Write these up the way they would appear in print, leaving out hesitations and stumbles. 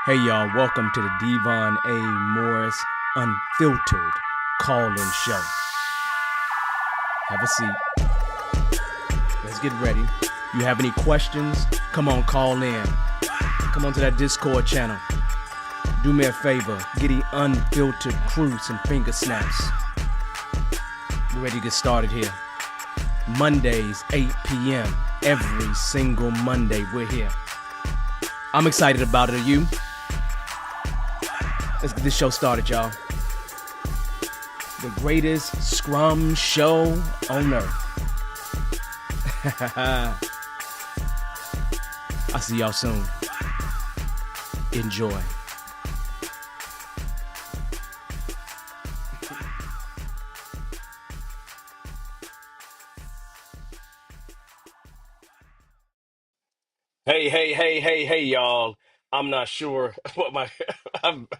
Hey y'all, welcome to the D.O.M.I.N.A.T.E Unfiltered Call-In Show. Have a seat. Let's get ready. You have any questions? Come on, call in. Come on to that Discord channel. Do me a favor, get the unfiltered crew some finger snaps. We're ready to get started here. Mondays, 8 p.m. Every single Monday, we're here. I'm excited about it. Are you? Let's get this show started, y'all. The greatest Scrum show on earth. I'll see y'all soon. Enjoy. Hey, y'all. I'm not sure what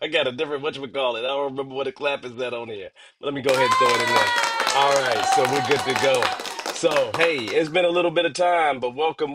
I got a different, whatchamacallit. I don't remember what the clap is that on here. But let me go ahead and throw it in there. All right, so we're good to go. So, hey, it's been a little bit of time, but welcome.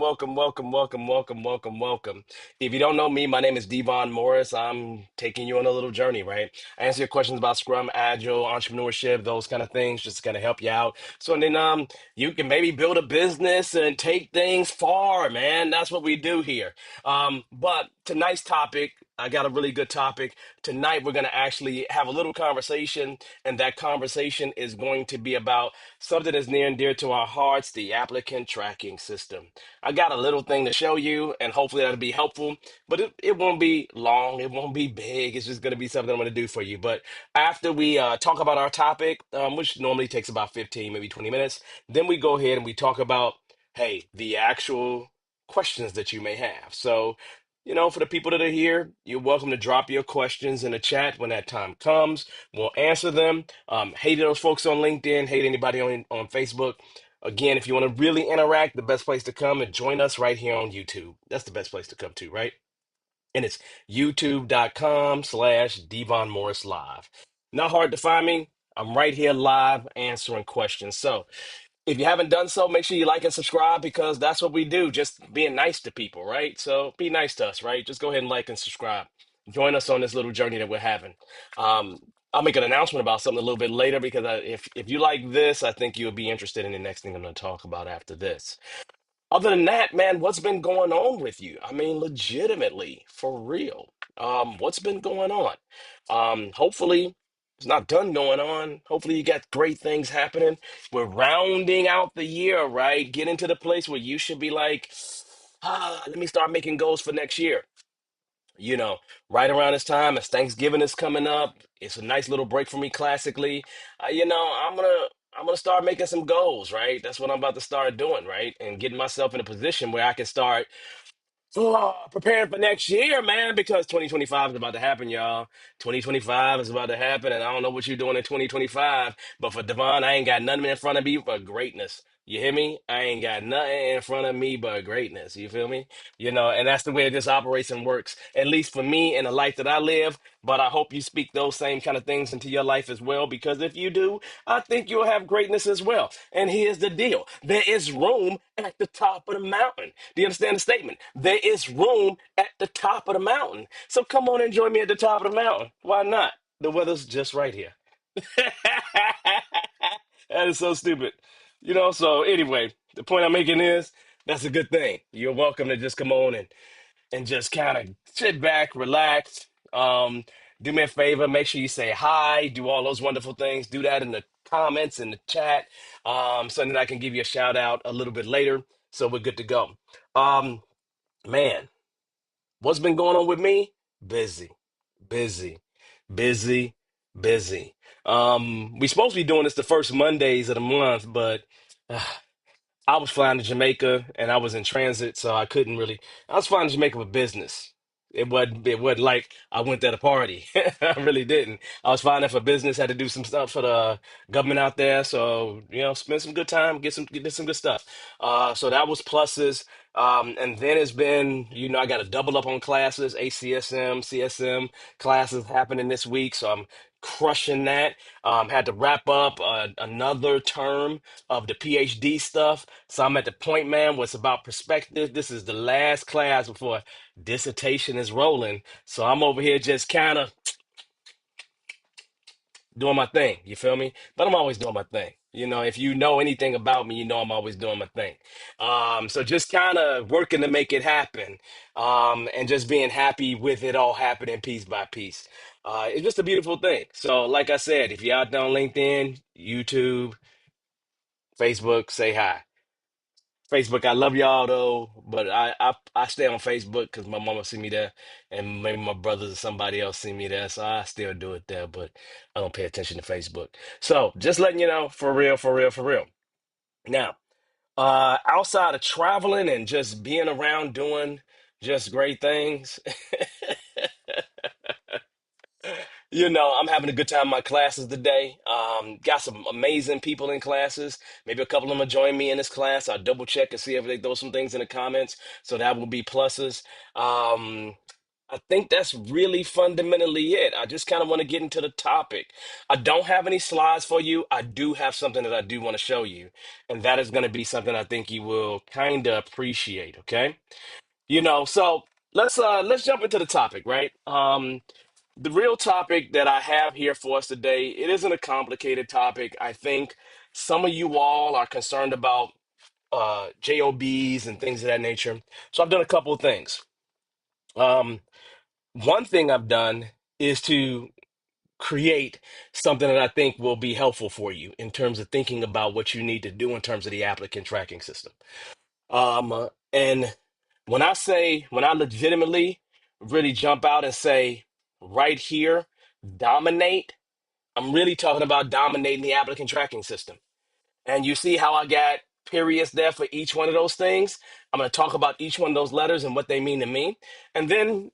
If you don't know me, my name is Devon Morris. I'm taking you on a little journey, right? I answer your questions about Scrum, Agile, entrepreneurship, those kind of things, just to kind of help you out. So, and then you can maybe build a business and take things far, man. That's what we do here. But tonight's topic, I got a really good topic. Tonight, we're going to actually have a little conversation, and that conversation is going to be about something that's near and dear to our hearts, the applicant tracking system. I got a little thing to show you, and hopefully that'll be helpful, but it won't be long. It won't be big. It's just going to be something I'm going to do for you. But after we talk about our topic, which normally takes about 15, maybe 20 minutes, then we go ahead and we talk about, hey, the actual questions that you may have. So, for the people that are here, you're welcome to drop your questions in the chat when that time comes. We'll answer them. Hate those folks on LinkedIn, hate anybody on Facebook. Again, if you want to really interact, the best place to come and join us right here on YouTube. That's the best place to come to, right? And it's youtube.com/Devon Morris Live. Not hard to find me. I'm right here live answering questions. So if you haven't done so, make sure you like and subscribe because that's what we do, just being nice to people, right? So be nice to us, right? Just go ahead and like and subscribe. Join us on this little journey that we're having. Um, I'll make an announcement about something a little bit later because if you like this, I think you'll be interested in the next thing I'm going to talk about after this. Other than that, man, what's been going on with you? I mean, legitimately, for real. What's been going on? Hopefully, it's not done going on. Hopefully, you got great things happening. We're rounding out the year, right? Getting to the place where you should be like, let me start making goals for next year. You know, right around this time as Thanksgiving is coming up, it's a nice little break for me classically. I'm gonna start making some goals, right? That's what I'm about to start doing, right? And getting myself in a position where I can start preparing for next year, man, because 2025 is about to happen, y'all. 2025 is about to happen, and I don't know what you're doing in 2025, but for Devon, I ain't got nothing in front of me but greatness. You hear me? I ain't got nothing in front of me but greatness. You feel me? And that's the way this operates and works, at least for me and the life that I live. But I hope you speak those same kind of things into your life as well, because if you do, I think you'll have greatness as well. And here's the deal: there is room at the top of the mountain. Do you understand the statement? There is room at the top of the mountain. So come on and join me at the top of the mountain. Why not? The weather's just right here. That is so stupid. So anyway, the point I'm making is that's a good thing. You're welcome to just come on and just kind of sit back, relax. Do me a favor, make sure you say hi, do all those wonderful things. Do that in the comments, in the chat, so that I can give you a shout out a little bit later. So we're good to go. Um, Man, what's been going on with me? Busy, busy, busy, busy. We supposed to be doing this the first Mondays of the month, but uh, I was flying to Jamaica and I was in transit, so I couldn't really. I was flying to Jamaica for business. It wasn't like I went there to party. I really didn't. I was flying there for business, had to do some stuff for the government out there. So, spend some good time, get some good stuff. So that was pluses. And then it's been, I got to double up on classes, ACSM, CSM classes happening this week. So I'm crushing that. Had to wrap up another term of the PhD stuff. So I'm at the point, man, where it's about perspective. This is the last class before dissertation is rolling. So I'm over here just kind of doing my thing. You feel me? But I'm always doing my thing. If you know anything about me, I'm always doing my thing. So just kind of working to make it happen, and just being happy with it all happening piece by piece. It's just a beautiful thing. So, like I said, if you're out there on LinkedIn, YouTube, Facebook, say hi. Facebook, I love y'all though, but I stay on Facebook because my mama see me there, and maybe my brothers or somebody else see me there, so I still do it there, but I don't pay attention to Facebook. So just letting you know, for real, for real, for real. Now, outside of traveling and just being around doing just great things, I'm having a good time in my classes today. Got some amazing people in classes. Maybe a couple of them will join me in this class. I'll double check and see if they throw some things in the comments. So that will be pluses. Um, I think that's really fundamentally it. I just kind of want to get into the topic. I don't have any slides for you. I do have something that I do want to show you, and that is going to be something I think you will kind of appreciate, okay? So let's jump into the topic, right? The real topic that I have here for us today, it isn't a complicated topic. I think some of you all are concerned about JOBs and things of that nature. So I've done a couple of things. Um, One thing I've done is to create something that I think will be helpful for you in terms of thinking about what you need to do in terms of the applicant tracking system. And when I legitimately really jump out and say, right here, dominate, I'm really talking about dominating the applicant tracking system. And you see how I got periods there for each one of those things? I'm going to talk about each one of those letters and what they mean to me. And then,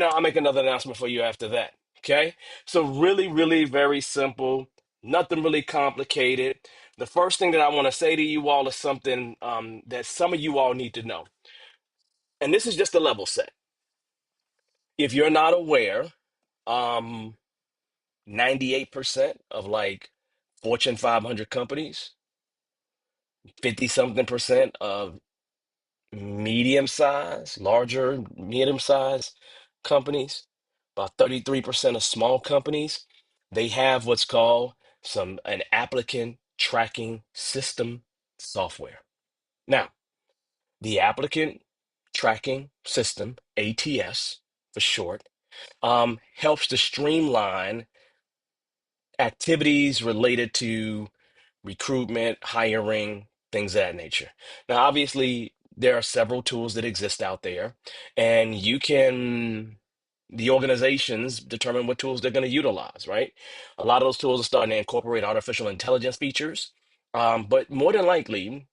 I'll make another announcement for you after that. Okay. So, really, really very simple, nothing really complicated. The first thing that I want to say to you all is something that some of you all need to know. And this is just a level set. If you're not aware, um, 98% of like Fortune 500 companies, 50 something percent of medium size, larger, medium size companies, about 33% of small companies, they have what's called an applicant tracking system software. Now, the applicant tracking system, ATS for short, helps to streamline activities related to recruitment, hiring, things of that nature. Now, obviously, there are several tools that exist out there, and the organizations determine what tools they're going to utilize, right? A lot of those tools are starting to incorporate artificial intelligence features, but more than likely,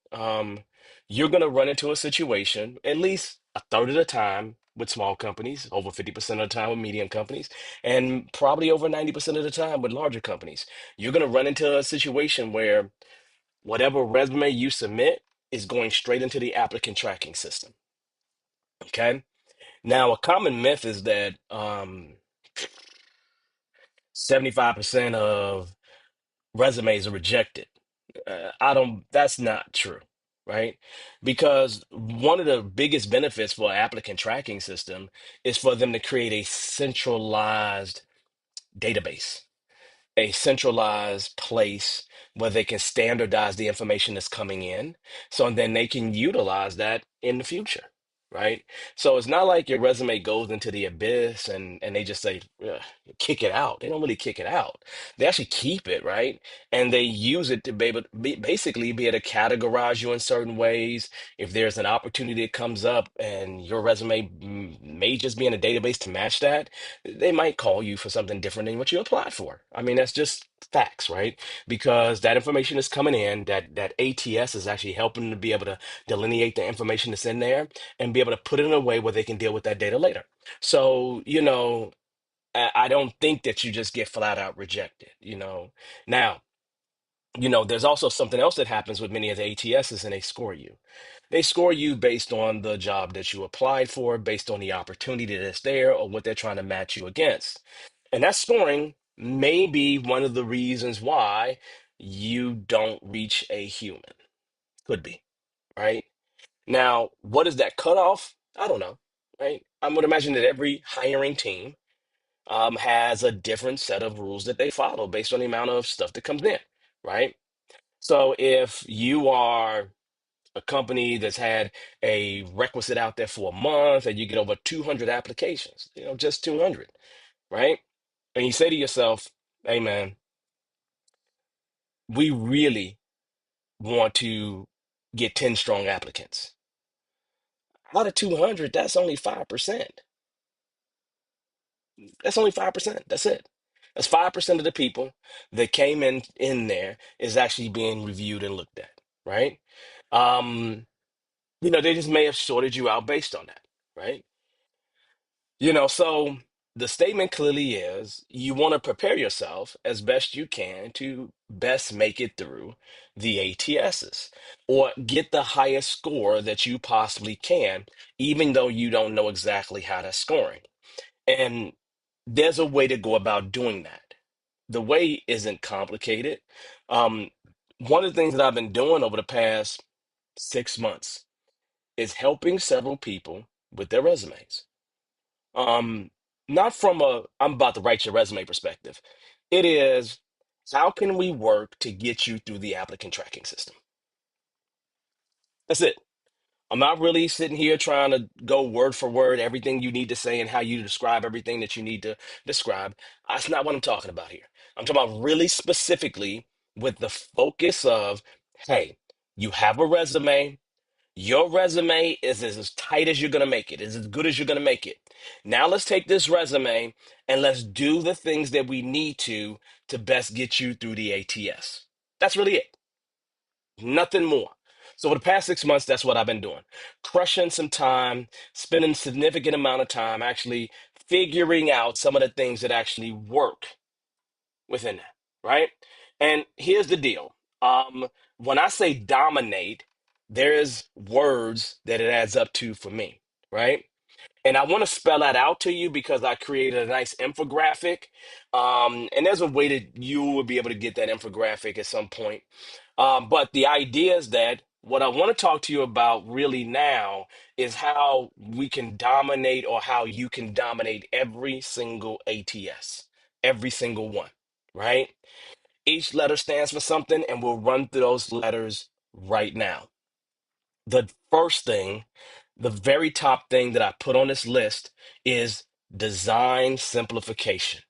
you're going to run into a situation, at least a third of the time with small companies, over 50% of the time with medium companies, and probably over 90% of the time with larger companies. You're going to run into a situation where whatever resume you submit is going straight into the applicant tracking system. Okay. Now, a common myth is that 75% of resumes are rejected. That's not true, right? Because one of the biggest benefits for an applicant tracking system is for them to create a centralized database, a centralized place where they can standardize the information that's coming in. So then they can utilize that in the future, right? So it's not like your resume goes into the abyss and they just say, "Ugh, kick it out." They don't really kick it out. They actually keep it, right? And they use it to basically be able to categorize you in certain ways. If there's an opportunity that comes up and your resume may just be in a database to match that, they might call you for something different than what you applied for. I mean, that's just facts, right? Because that information is coming in, that ATS is actually helping to be able to delineate the information that's in there and be able to put it in a way where they can deal with that data later. So, I don't think that you just get flat out rejected. Now, There's also something else that happens with many of the ATSs, and they score you. They score you based on the job that you applied for, based on the opportunity that's there, or what they're trying to match you against. And that scoring may be one of the reasons why you don't reach a human. Could be, right? Now, what is that cutoff? I don't know, right? I would imagine that every hiring team has a different set of rules that they follow based on the amount of stuff that comes in, right? So if you are a company that's had a requisite out there for a month and you get over 200 applications, just 200, right? And you say to yourself, hey man, we really want to get 10 strong applicants. Out of 200, that's only 5%. That's only 5%. That's it. That's 5% of the people that came in there is actually being reviewed and looked at, right? Um, they just may have sorted you out based on that, right? So the statement clearly is you want to prepare yourself as best you can to best make it through the ATSs or get the highest score that you possibly can, even though you don't know exactly how that's scoring. And there's a way to go about doing that. The way isn't complicated. Um, One of the things that I've been doing over the past 6 months is helping several people with their resumes. Um, Not from a I'm about to write your resume perspective. It is how can we work to get you through the applicant tracking system? That's it. I'm not really sitting here trying to go word for word everything you need to say and how you describe everything that you need to describe. That's not what I'm talking about here. I'm talking about really specifically with the focus of, hey, you have a resume. Your resume is as tight as you're going to make it, is as good as you're going to make it. Now let's take this resume and let's do the things that we need to best get you through the ATS. That's really it. Nothing more. So for the past 6 months, that's what I've been doing. Crushing some time, spending significant amount of time actually figuring out some of the things that actually work within that, right? And here's the deal. When I say dominate, there's words that it adds up to for me, right? And I want to spell that out to you because I created a nice infographic. And there's a way that you will be able to get that infographic at some point. But the idea is that what I want to talk to you about really now is how we can dominate or how you can dominate every single ATS, every single one, right? Each letter stands for something, and we'll run through those letters right now. The first thing, the very top thing that I put on this list is design simplification.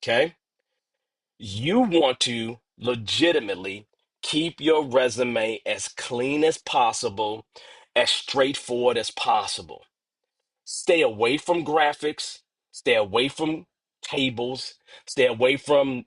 Okay? You want to legitimately keep your resume as clean as possible, as straightforward as possible. Stay away from graphics, stay away from tables, stay away from,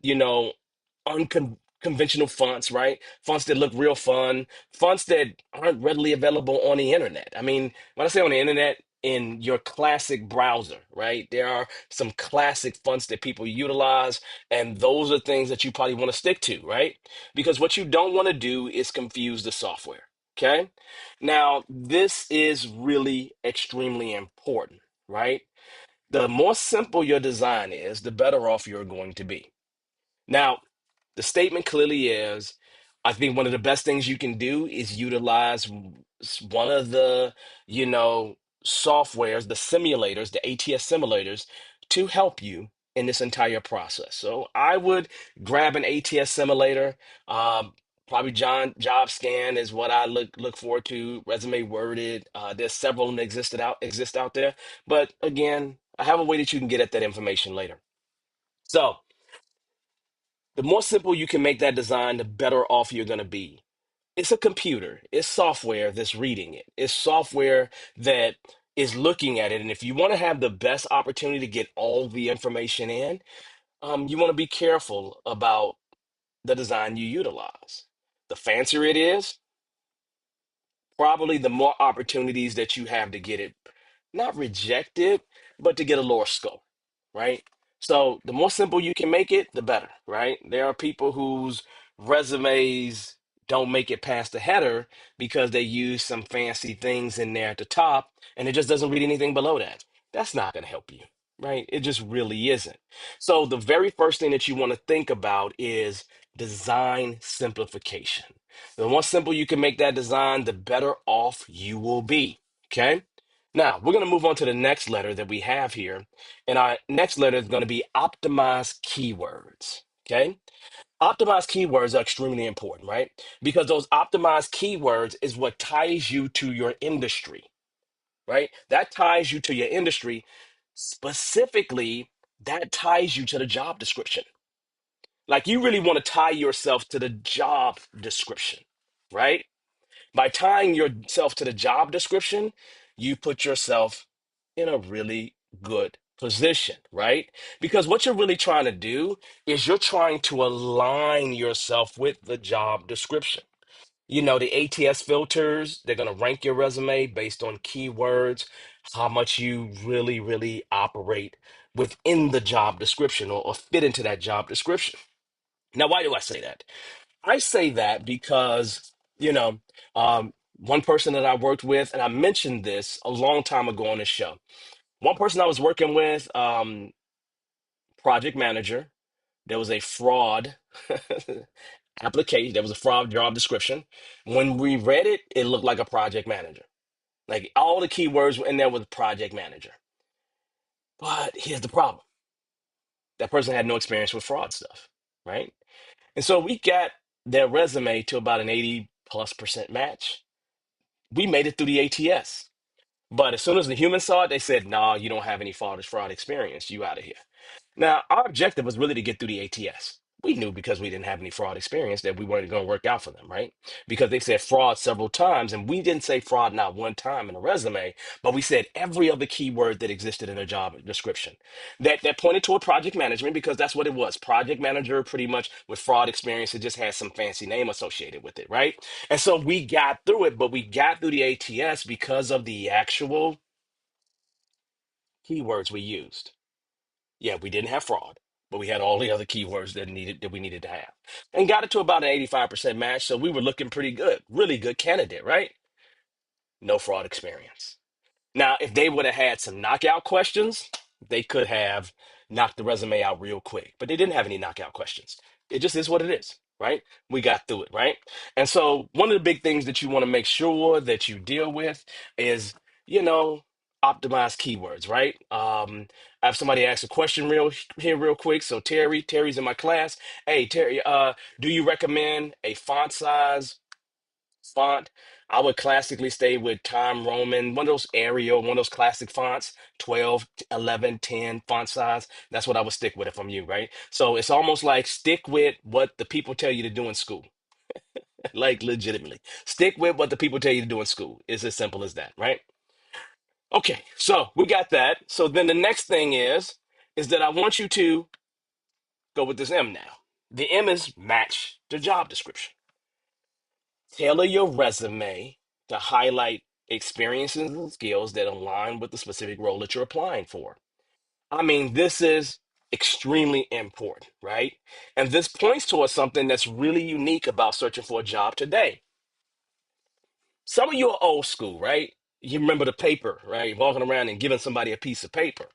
unconventional fonts, right? Fonts that look real fun, fonts that aren't readily available on the internet. I mean, when I say on the internet, in your classic browser, right? There are some classic fonts that people utilize, and those are things that you probably want to stick to, right? Because what you don't want to do is confuse the software. Okay. Now, this is really extremely important, right? The more simple your design is, the better off you're going to be. Now, the statement clearly is, I think one of the best things you can do is utilize one of the, you know, softwares, the simulators, the ATS simulators to help you in this entire process. So I would grab an ATS simulator. Probably Job Scan is what I look forward to. Resume Worded. There's several that exist out there. But again, I have a way that you can get at that information later. So the more simple you can make that design, the better off you're going to be. It's a computer, it's software that's reading it, it's software that is looking at it. And if you want to have the best opportunity to get all the information in, you want to be careful about the design you utilize. The fancier it is, probably the more opportunities that you have to get it not rejected, but to get a lower score, right? So the more simple you can make it, the better, right? There are people whose resumes don't make it past the header because they use some fancy things in there at the top and it just doesn't read anything below that. That's not going to help you, right? It just really isn't. So the very first thing that you want to think about is design simplification. The more simple you can make that design, the better off you will be. Okay. Now we're going to move on to the next letter that we have here. And our next letter is going to be optimize keywords. Okay. Optimized keywords are extremely important, right? Because those optimized keywords is what ties you to your industry, right? That ties you to your industry. Specifically, that ties you to the job description. Like you really want to tie yourself to the job description, right? By tying yourself to the job description, you put yourself in a really good position, right? Because what you're really trying to do is you're trying to align yourself with the job description. You know, the ATS filters, they're going to rank your resume based on keywords, how much you really, really operate within the job description or fit into that job description. Now, why do I say that? I say that because, you know, one person that I worked with, and I mentioned this a long time ago on this show. One person I was working with, project manager, there was a fraud application, there was a fraud job description. When we read it, it looked like a project manager. Like all the keywords were in there with project manager. But here's the problem. That person had no experience with fraud stuff, right? And so we got their resume to about an 80+% match. We made it through the ATS. But as soon as the humans saw it, they said, "Nah, you don't have any fraud experience. You out of here." Now, our objective was really to get through the ATS. We knew because we didn't have any fraud experience that we weren't going to work out for them, right? Because they said fraud several times, and we didn't say fraud not one time in a resume, but we said every other keyword that existed in a job description. That pointed toward project management because that's what it was. Project manager, pretty much with fraud experience, it just has some fancy name associated with it, right? And so we got through it, but we got through the ATS because of the actual keywords we used. Yeah, we didn't have fraud, but we had all the other keywords that we needed to have, and got it to about an 85% match. So we were looking pretty good, really good candidate, right? No fraud experience. Now, if they would have had some knockout questions, they could have knocked the resume out real quick, but they didn't have any knockout questions. It just is what it is, right? We got through it, right? And so, one of the big things that you want to make sure that you deal with is, you know, optimize keywords, right? I have somebody ask a question real quick. So, Terry's in my class. Hey, Terry, do you recommend a font size? Font, I would classically stay with Time Roman, one of those Arial, one of those classic fonts, 12, 11, 10 font size. That's what I would stick with if I'm you, right? So it's almost like stick with what the people tell you to do in school. Like legitimately. Stick with what the people tell you to do in school. It's as simple as that, right? Okay, so we got that. So then the next thing is that I want you to go with this M now. The M is match the job description. Tailor your resume to highlight experiences and skills that align with the specific role that you're applying for. I mean, this is extremely important, right? And this points towards something that's really unique about searching for a job today. Some of you are old school, right? You remember the paper, right? Walking around and giving somebody a piece of paper.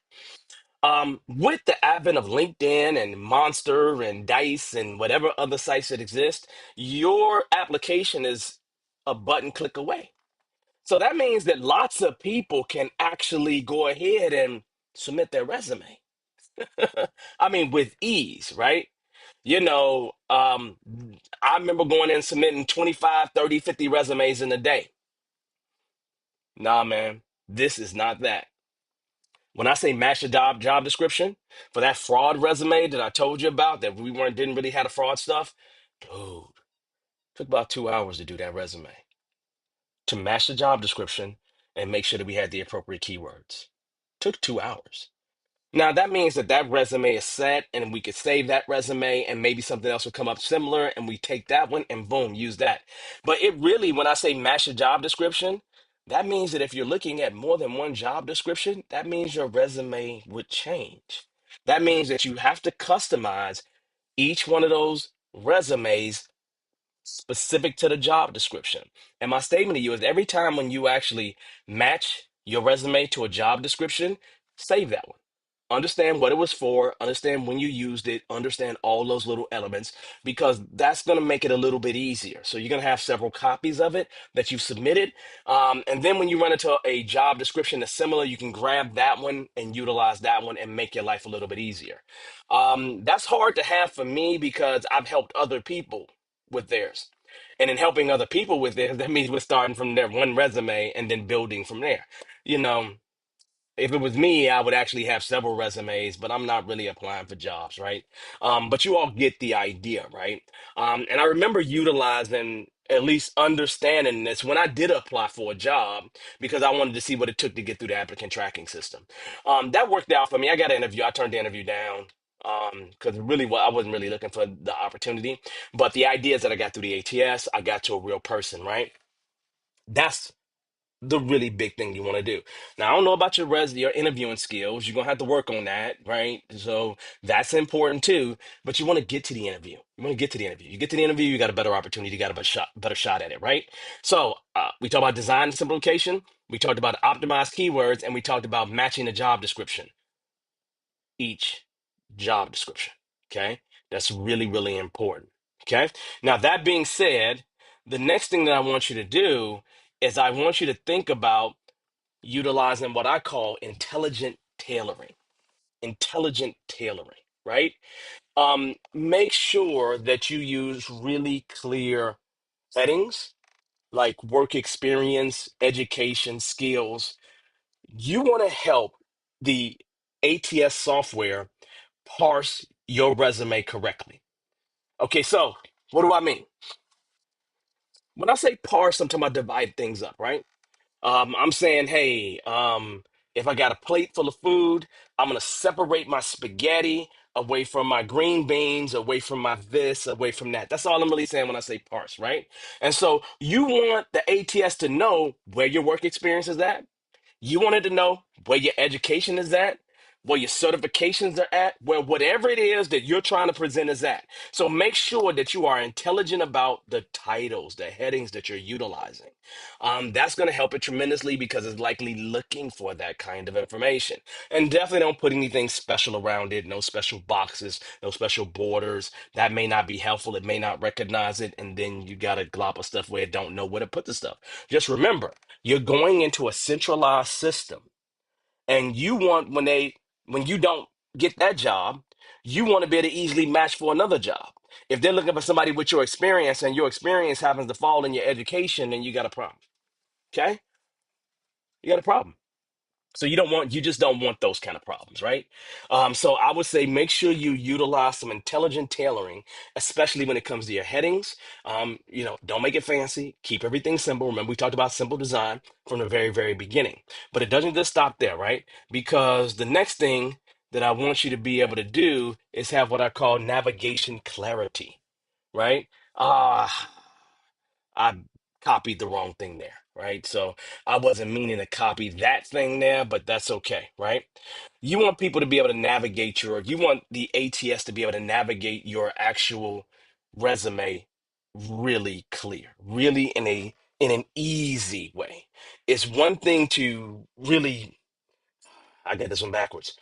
With the advent of LinkedIn and Monster and Dice and whatever other sites that exist, your application is a button click away. So that means that lots of people can actually go ahead and submit their resume. I mean, with ease, right? You know, I remember going in and submitting 25, 30, 50 resumes in a day. Nah, man, this is not that. When I say match the job description for that fraud resume that I told you about, that we weren't didn't really have the fraud stuff, dude, took about 2 hours to do that resume to match the job description and make sure that we had the appropriate keywords. Took 2 hours. Now that means that that resume is set and we could save that resume and maybe something else will come up similar and we take that one and boom, use that. But it really, when I say match the job description, that means that if you're looking at more than one job description, that means your resume would change. That means that you have to customize each one of those resumes specific to the job description. And my statement to you is every time when you actually match your resume to a job description, save that one. Understand what it was for, understand when you used it, understand all those little elements, because that's going to make it a little bit easier. So you're going to have several copies of it that you've submitted. And then when you run into a job description that's similar, you can grab that one and utilize that one and make your life a little bit easier. That's hard to have for me because I've helped other people with theirs. And in helping other people with theirs, that means we're starting from their one resume and then building from there. You know, if it was me, I would actually have several resumes, but I'm not really applying for jobs, right? But you all get the idea, right? And I remember utilizing, at least understanding this when I did apply for a job because I wanted to see what it took to get through the applicant tracking system. That worked out for me. I got an interview. I turned the interview down because really, I wasn't really looking for the opportunity. But the idea is that I got through the ATS, I got to a real person, right? That's the really big thing you want to do. Now, I don't know about your interviewing skills. You're gonna have to work on that, right? So that's important too. But you want to get to the interview. You want to get to the interview. You get to the interview, you got a better opportunity. You got a better shot at it, right? So we talked about design simplification. We talked about optimized keywords, and we talked about matching the job description. Each job description. Okay, that's really really important. Okay. Now that being said, the next thing that I want you to do is I want you to think about utilizing what I call intelligent tailoring. Intelligent tailoring, right? Make sure that you use really clear headings like work experience, education, skills. You want to help the ATS software parse your resume correctly. Okay, so what do I mean? When I say parse, I'm talking about divide things up, right? I'm saying, hey, if I got a plate full of food, I'm gonna separate my spaghetti away from my green beans, away from my this, away from that. That's all I'm really saying when I say parse, right? And so you want the ATS to know where your work experience is at. You wanted to know where your education is at, where your certifications are at, where whatever it is that you're trying to present is at. So make sure that you are intelligent about the titles, the headings that you're utilizing. That's going to help it tremendously because it's likely looking for that kind of information. And definitely don't put anything special around it, no special boxes, no special borders. That may not be helpful. It may not recognize it. And then you got a glop of stuff where it don't know where to put the stuff. Just remember, you're going into a centralized system, and you want when you don't get that job, you want to be able to easily match for another job. If they're looking for somebody with your experience and your experience happens to fall in your education, then you got a problem. Okay? You got a problem. So you just don't want those kind of problems, right? So I would say make sure you utilize some intelligent tailoring, especially when it comes to your headings. Don't make it fancy. Keep everything simple. Remember, we talked about simple design from the very, very beginning. But it doesn't just stop there, right? Because the next thing that I want you to be able to do is have what I call navigation clarity, right? I copied the wrong thing there, right? So I wasn't meaning to copy that thing there, but that's okay, right? You want people to be able to you want the ATS to be able to navigate your actual resume really clear, really in an easy way. It's one thing to really, I get this one backwards.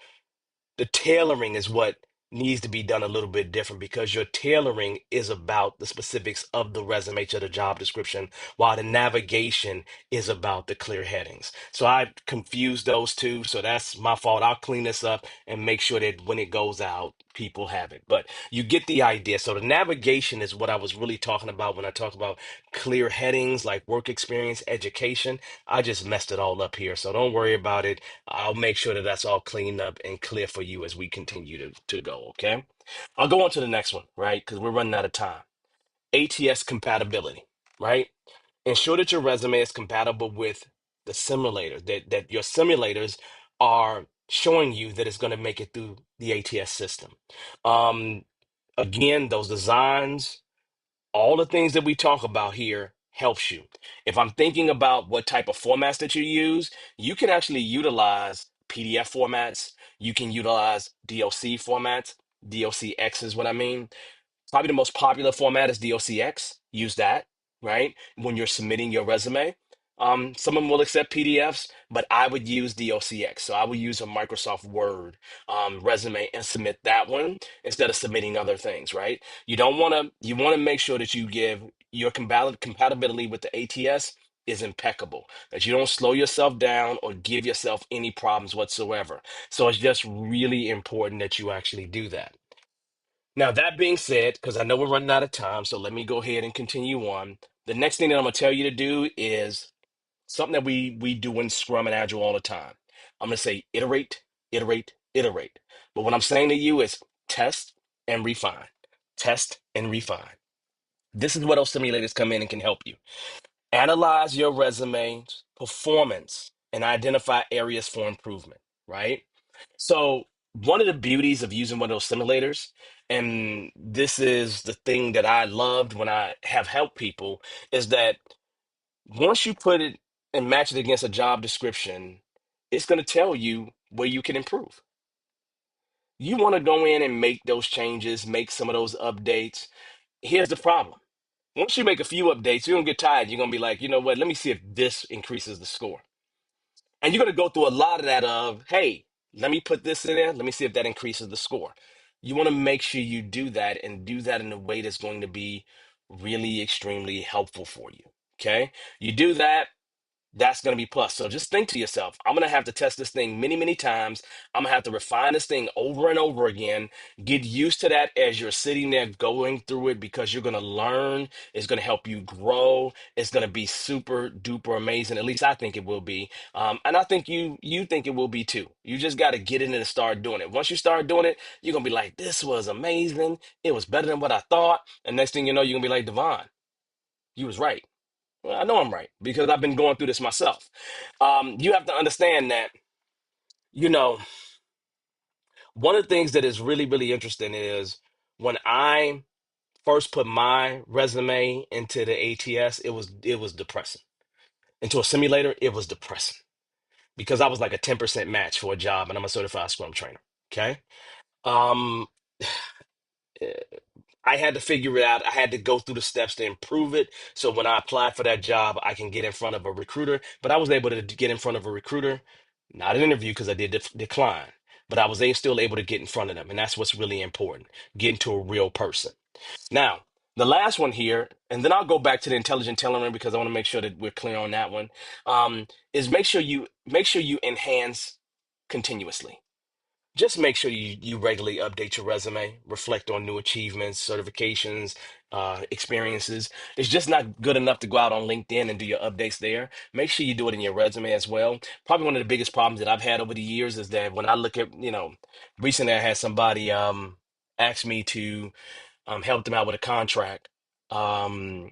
The tailoring is what needs to be done a little bit different because your tailoring is about the specifics of the resume to the job description, while the navigation is about the clear headings. So I confused those two. So that's my fault. I'll clean this up and make sure that when it goes out, people have it. But you get the idea. So the navigation is what I was really talking about when I talk about clear headings like work experience, education. I just messed it all up here. So don't worry about it. I'll make sure that that's all cleaned up and clear for you as we continue to go, okay? I'll go on to the next one, right? Because we're running out of time. ATS compatibility, right? Ensure that your resume is compatible with the simulator, that your simulators are showing you that it's going to make it through the ATS system. Um, Again, those designs, all the things that we talk about here helps you. If I'm thinking about what type of formats that you use, you can actually utilize PDF formats. You can utilize DOC formats. DOCX is what I mean. Probably the most popular format is DOCX. Use that, right? When you're submitting your resume. Some of them will accept PDFs, but I would use DOCX. So I would use a Microsoft Word resume and submit that one instead of submitting other things, right? You want to make sure that you give your compatibility with the ATS is impeccable, that you don't slow yourself down or give yourself any problems whatsoever. So it's just really important that you actually do that. Now, that being said, because I know we're running out of time, so let me go ahead and continue on. The next thing that I'm going to tell you to do is something that we do in Scrum and Agile all the time. I'm going to say iterate, iterate, iterate. But what I'm saying to you is test and refine. Test and refine. This is what those simulators come in and can help you. Analyze your resume's performance and identify areas for improvement, right? So, one of the beauties of using one of those simulators, and this is the thing that I loved when I have helped people, is that once you put it and match it against a job description, it's going to tell you where you can improve. You want to go in and make those changes, make some of those updates. Here's the problem. Once you make a few updates, you're going to get tired. You're going to be like, you know what? Let me see if this increases the score. And you're going to go through a lot of that of, hey, let me put this in there. Let me see if that increases the score. You want to make sure you do that and do that in a way that's going to be really extremely helpful for you. Okay. You do that, that's going to be plus. So just think to yourself, I'm going to have to test this thing many, many times. I'm going to have to refine this thing over and over again. Get used to that as you're sitting there going through it because you're going to learn. It's going to help you grow. It's going to be super duper amazing. At least I think it will be. And I think you think it will be too. You just got to get in and start doing it. Once you start doing it, you're going to be like, this was amazing. It was better than what I thought. And next thing you know, you're going to be like, Devon, you was right. Well, I know I'm right because I've been going through this myself. You have to understand that, you know, one of the things that is really, really interesting is when I first put my resume into the ATS, it was depressing. Into a simulator, it was depressing because I was like a 10% match for a job and I'm a certified Scrum trainer. Okay. Um, I had to figure it out. I had to go through the steps to improve it. So when I applied for that job, I can get in front of a recruiter. But I was able to get in front of a recruiter, not an interview because I did decline, but I was still able to get in front of them. And that's what's really important, getting to a real person. Now, the last one here, and then I'll go back to the intelligent tailoring because I want to make sure that we're clear on that one, is make sure you enhance continuously. Just make sure you regularly update your resume, reflect on new achievements, certifications, experiences. It's just not good enough to go out on LinkedIn and do your updates there. Make sure you do it in your resume as well. Probably one of the biggest problems that I've had over the years is that when I look at, recently I had somebody ask me to help them out with a contract, um,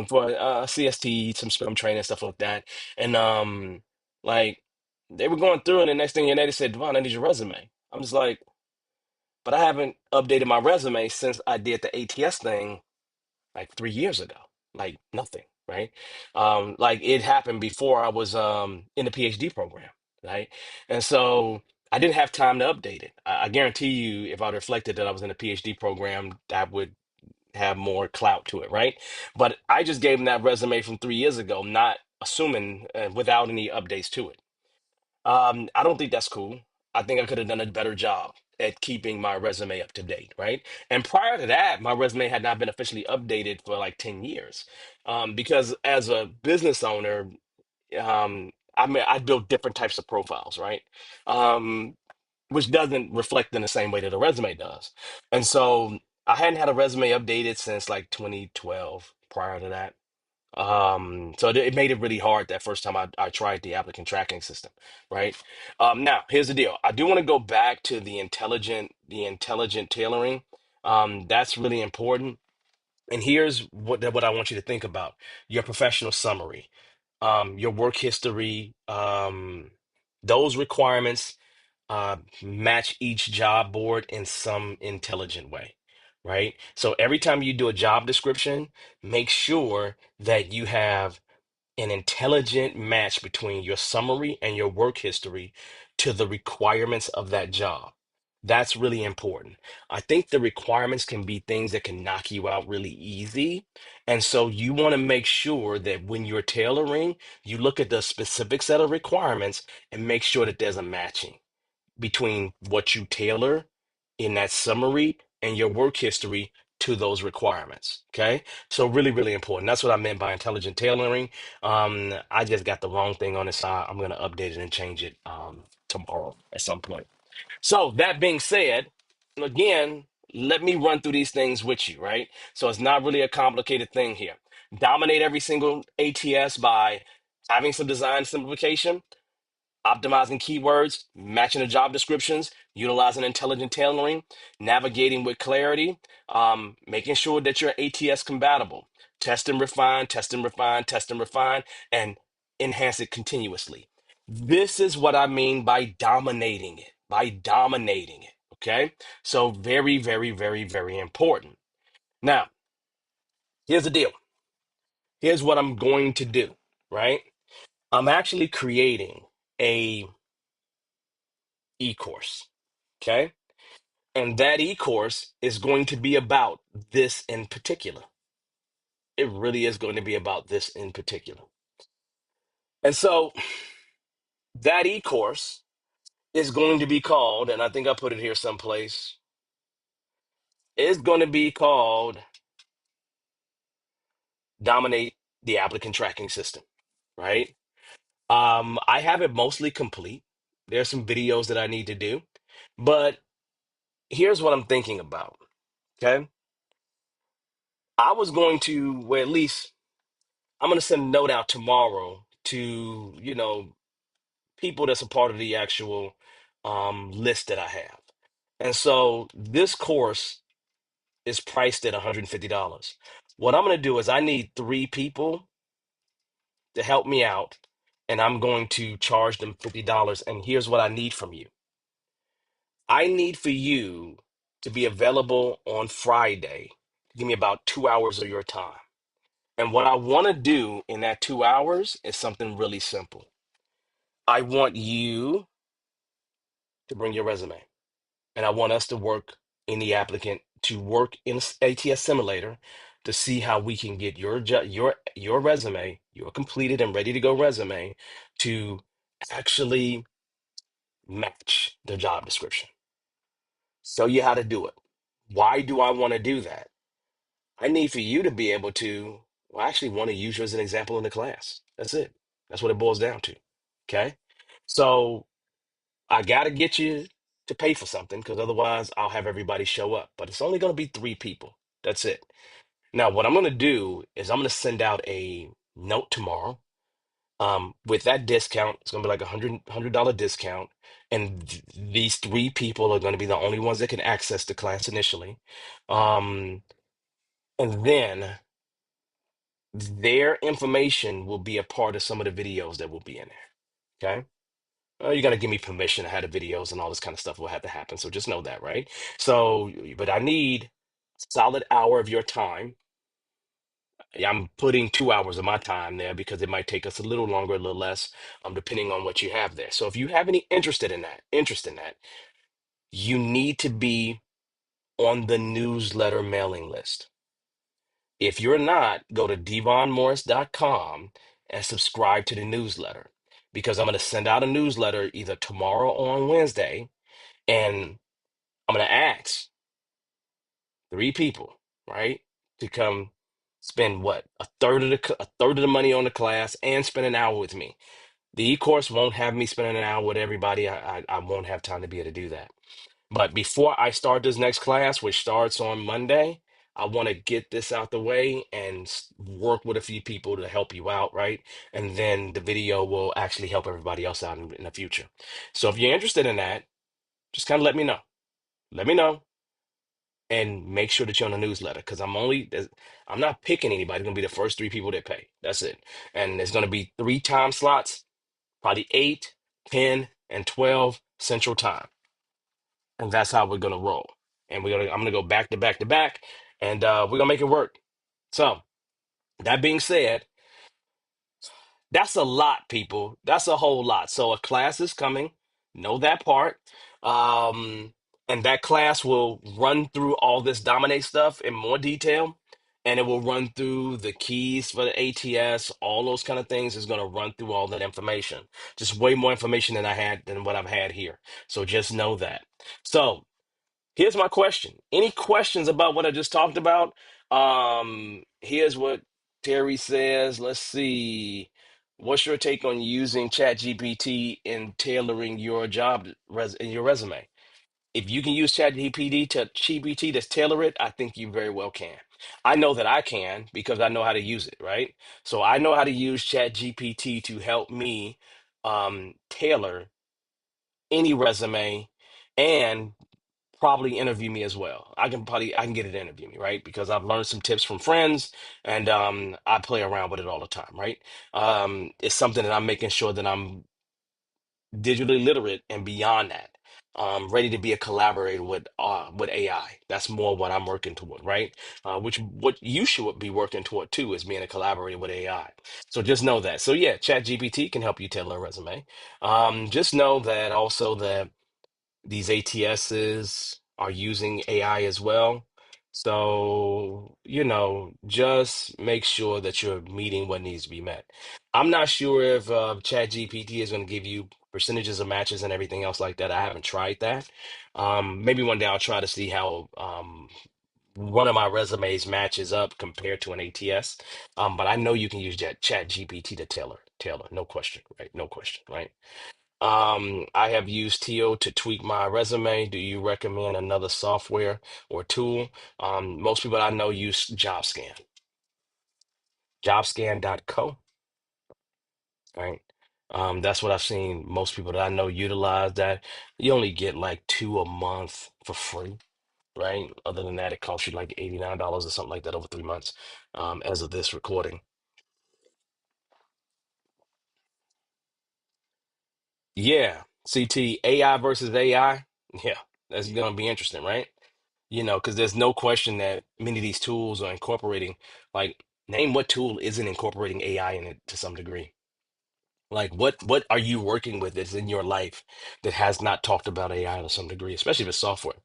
for CST, some Scrum training, stuff like that. And like they were going through it, and the next thing you know, they said, Devon, I need your resume. I'm just like, but I haven't updated my resume since I did the ATS thing like 3 years ago. Like nothing, right? Like it happened before I was in the PhD program, right? And so I didn't have time to update it. I guarantee you, if I reflected that I was in a PhD program, that would have more clout to it, right? But I just gave them that resume from 3 years ago, not assuming without any updates to it. I don't think that's cool. I think I could have done a better job at keeping my resume up to date, right? And prior to that, my resume had not been officially updated for like 10 years. Because as a business owner, I mean, I build different types of profiles, right? Um, which doesn't reflect in the same way that a resume does. And so I hadn't had a resume updated since like 2012 prior to that. So it made it really hard that first time I tried the applicant tracking system, right? Now here's the deal. I do want to go back to the intelligent tailoring. That's really important. And here's what I want you to think about: your professional summary, your work history, those requirements match each job board in some intelligent way, right? So every time you do a job description, make sure that you have an intelligent match between your summary and your work history to the requirements of that job. That's really important. I think the requirements can be things that can knock you out really easy. And so you want to make sure that when you're tailoring, you look at the specific set of requirements and make sure that there's a matching between what you tailor in that summary and your work history to those requirements. Okay. So really, really important. That's what I meant by intelligent tailoring. I just got the wrong thing on the side. I'm going to update it and change it tomorrow at some point. So that being said, again, let me run through these things with you, right? So it's not really a complicated thing here. Dominate every single ATS by having some design simplification, optimizing keywords, matching the job descriptions, utilizing intelligent tailoring, navigating with clarity, making sure that you're ATS compatible, test and refine, test and refine, test and refine, and enhance it continuously. This is what I mean by dominating it, by dominating it. Okay. So very, very, very, very important. Now, here's the deal. Here's what I'm going to do, right? I'm actually creating a e-course. Okay. And that e-course is going to be about this in particular. It really is going to be about this in particular. And so that e-course is going to be called, and I think I put it here someplace, is going to be called Dominate the Applicant Tracking System, right? I have it mostly complete. There's some videos that I need to do, but here's what I'm thinking about. Okay. I was going to, well, at least I'm going to send a note out tomorrow to, people that's a part of the actual list that I have. And so this course is priced at $150. What I'm going to do is I need 3 people to help me out, and I'm going to charge them $50. And here's what I need from you. I need for you to be available on Friday. Give me about 2 hours of your time. And what I want to do in that 2 hours is something really simple. I want you to bring your resume, and I want us to work in the applicant to work in ATS simulator to see how we can get your resume, your completed and ready to go resume, to actually match the job description. Show you how to do it. Why do I want to do that? I need for you to be able to, well, I actually want to use you as an example in the class. That's it. That's what it boils down to. Okay. So I got to get you to pay for something because otherwise I'll have everybody show up. But it's only going to be 3 people. That's it. Now, what I'm going to do is I'm going to send out a note tomorrow. With that discount, it's going to be like $100 discount. And these 3 people are going to be the only ones that can access the class initially. Um, and then their information will be a part of some of the videos that will be in there. Okay. You got to give me permission to have the videos and all this kind of stuff will have to happen. So just know that, right? So, but I need a solid hour of your time. Yeah, I'm putting 2 hours of my time there because it might take us a little longer, a little less, depending on what you have there. So if you have any interest in that, you need to be on the newsletter mailing list. If you're not, go to devonmorris.com and subscribe to the newsletter because I'm going to send out a newsletter either tomorrow or on Wednesday, and I'm going to ask 3 people, right, to come spend what a third of the money on the class and spend an hour with me. The e-course won't have me spending an hour with everybody. I won't have time to be able to do that. But before I start this next class, which starts on Monday, I want to get this out the way and work with a few people to help you out, right? And then the video will actually help everybody else out in the future. So if you're interested in that, just kind of let me know. Let me know and make sure that you're on the newsletter because I'm not picking anybody. It's gonna be the first 3 people that pay. That's it. And it's gonna be 3 time slots, probably 8, 10, and 12 Central Time. And that's how we're gonna roll. And I'm gonna go back to back to back, and we're gonna make it work. So that being said, that's a lot, people. That's a whole lot. So a class is coming. Know that part. Um, And that class will run through all this Dominate stuff in more detail. And it will run through the keys for the ATS, all those kind of things is going to run through all that information. Just way more information than what I've had here. So just know that. So here's my question. Any questions about what I just talked about? Here's what Terry says. Let's see. What's your take on using ChatGPT in tailoring your in your resume? If you can use ChatGPT to tailor it, I think you very well can. I know that I can because I know how to use it, right? So I know how to use ChatGPT to help me tailor any resume and probably interview me as well. I can get it to interview me, right? Because I've learned some tips from friends and I play around with it all the time, right? It's something that I'm making sure that I'm digitally literate and beyond that. Ready to be a collaborator with AI. That's more what I'm working toward, right? Which what you should be working toward too is being a collaborator with AI. So just know that. So yeah, ChatGPT can help you tailor a resume. Just know that also that these ATSs are using AI as well. So, just make sure that you're meeting what needs to be met. I'm not sure if ChatGPT is going to give you percentages of matches and everything else like that. I haven't tried that. Maybe one day I'll try to see how one of my resumes matches up compared to an ATS. But I know you can use ChatGPT to tailor, no question, right? No question, right? I have used TO to tweak my resume. Do you recommend another software or tool? Most people I know use jobscan.co, right? That's what I've seen most people that I know utilize that. You only get like two a month for free, right? Other than that, it costs you like $89 or something like that over 3 months, as of this recording. Yeah, CT, AI versus AI. Yeah, that's gonna be interesting, right? Because there's no question that many of these tools are incorporating, like, name what tool isn't incorporating AI in it to some degree. Like, what are you working with that's in your life that has not talked about AI to some degree, especially if it's software?